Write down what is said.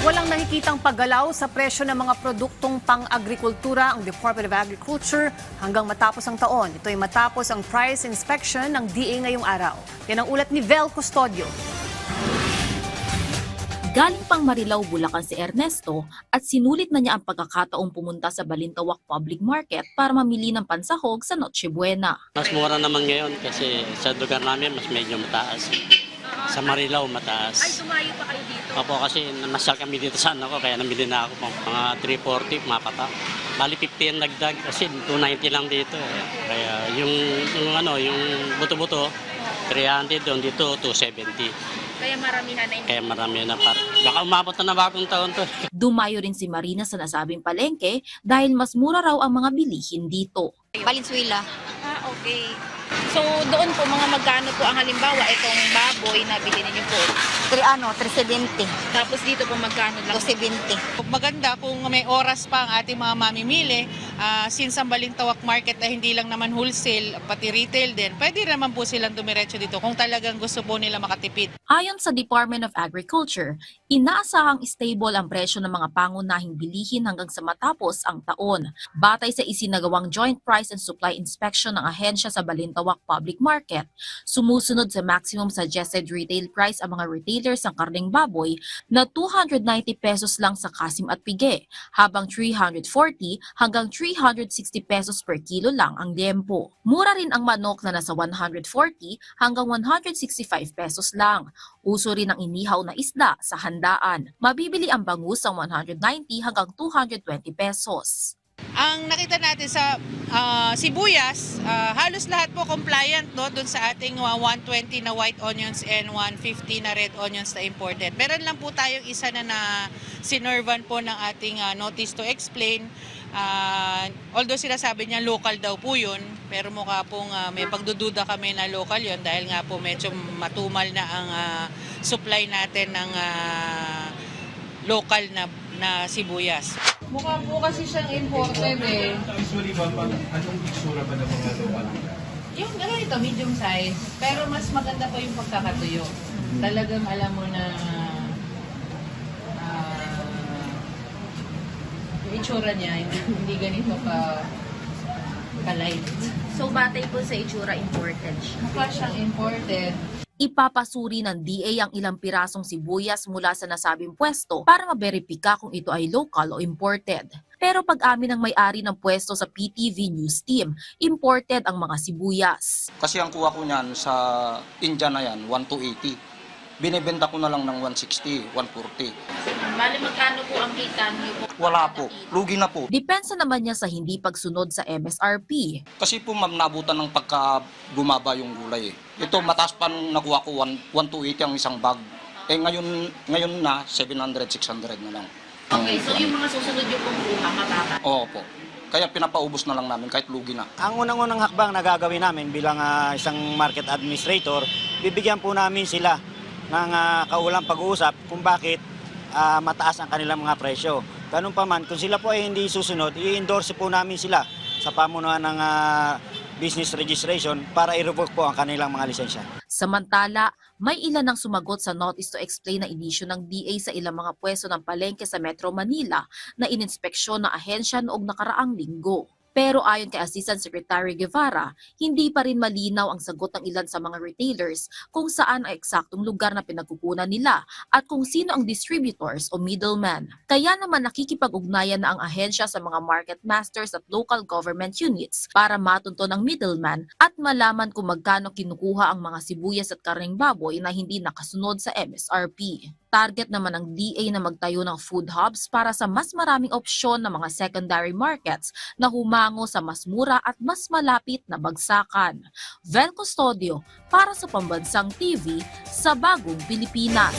Walang nakikitang paggalaw sa presyo ng mga produktong pang-agrikultura ang Department of Agriculture hanggang matapos ang taon. Ito ay matapos ang price inspection ng DA ngayong araw. Yan ang ulat ni Vel Custodio. Galing pang Marilao, Bulacan si Ernesto at sinulit na niya ang pagkakataong pumunta sa Balintawak Public Market para mamili ng pansahog sa Noche Buena. Mas mura naman ngayon kasi sa lugar namin mas medyo mataas. Sa Marilao mataas. Ay, tumayo pa kayo dito? Opo, kasi namasyal kami dito sa ko kaya namili na ako mga 340, mapata. Bali 50 ang nagdag kasi 290 lang dito. Kaya yung buto-buto 300 doon dito 270. Kaya maramihan na Kaya marami na par. Baka umabot na bagong taon to. Dumayo rin si Marina sa nasabing palengke dahil mas mura raw ang mga bilihin dito. Valenzuela. Okay. So doon po mga magkano po ang halimbawa itong baboy na bilhin niyo po? 370. Tapos dito po magkano lang? 270. Maganda kung may oras pa ang ating mga mamimili, since ang Balintawak Market ay hindi lang naman wholesale, pati retail din, pwede naman po silang dumiretso dito kung talagang gusto po nila makatipid. Ayon sa Department of Agriculture, inaasahang stable ang presyo ng mga pangunahing bilihin hanggang sa matapos ang taon. Batay sa isinagawang Joint Price and Supply Inspection ng ahensya sa Balintawak Public Market, sumusunod sa maximum suggested retail price ang mga retailers ng karneng baboy na 290 pesos lang sa kasim at pige, habang 340 hanggang 360 pesos per kilo lang ang liempo. Mura rin ang manok na nasa 140 hanggang 165 pesos lang. Uso rin ang inihaw na isda sa handaan. Mabibili ang bangus ng 190 hanggang 220 pesos. Ang nakita natin sa sibuyas, halos lahat po compliant no, dun sa ating 120 na white onions and 150 na red onions na imported. Meron lang po tayong isa na sinervan po ng ating notice to explain. Although sinasabi niya local daw po yun, pero mukha pong may pagdududa kami na local yun dahil nga po medyo matumal na ang supply natin ng local na sibuyas. Mukha po kasi siyang imported eh. Usually ba, anong itsura ba ng mga local? Yung ito, medium size. Pero mas maganda pa yung pagkakatuyo. Talagang alam mo na yung itsura niya, hindi ganito ka-light. So batay po sa itsura, imported siya. Mukha siyang imported. Ipapasuri ng DA ang ilang pirasong sibuyas mula sa nasabing pwesto para maberipika kung ito ay local o imported. Pero pag-amin ng may-ari ng pwesto sa PTV News Team, imported ang mga sibuyas. Kasi ang kuha ko niyan sa India na yan, 1,280. Binibenta ko na lang ng 160, 140. Bali magkano po ang kita niyo po? Wala po, lugi na po. Depensa naman niya sa hindi pagsunod sa MSRP. Kasi po ma'am, nabutan ng pagka bumaba yung gulay eh. Ito mataas pa nung nakuha ko, 1,280 ang isang bag. Eh ngayon na, 700, 600 na lang. Okay, so yung mga susunod yung pong buha, matata. Oo po. Kaya pinapaubos na lang namin kahit lugi na. Ang unang-unang hakbang na gagawin namin bilang isang market administrator, bibigyan po namin sila ng kaulang pag-uusap kung bakit mataas ang kanilang mga presyo. Ganun pa man, kung sila po ay hindi susunod, i-endorse po namin sila sa pamunuan ng business registration para i-revoke po ang kanilang mga lisensya. Samantala, may ilan ang sumagot sa notice to explain na inisyu ng DA sa ilang mga pwesto ng palengke sa Metro Manila na ininspeksyon ng ahensya noong nakaraang linggo. Pero ayon kay Assistant Secretary Guevara, hindi pa rin malinaw ang sagot ng ilan sa mga retailers kung saan ang eksaktong lugar na pinagkukunan nila at kung sino ang distributors o middleman. Kaya naman nakikipag-ugnayan na ang ahensya sa mga market masters at local government units para matunto ng middleman at malaman kung magkano kinukuha ang mga sibuyas at karneng baboy na hindi nakasunod sa MSRP. Target naman ng DA na magtayo ng food hubs para sa mas maraming opsyon ng mga secondary markets na humango sa mas mura at mas malapit na bagsakan. Vel Custodio para sa Pambansang TV sa Bagong Pilipinas.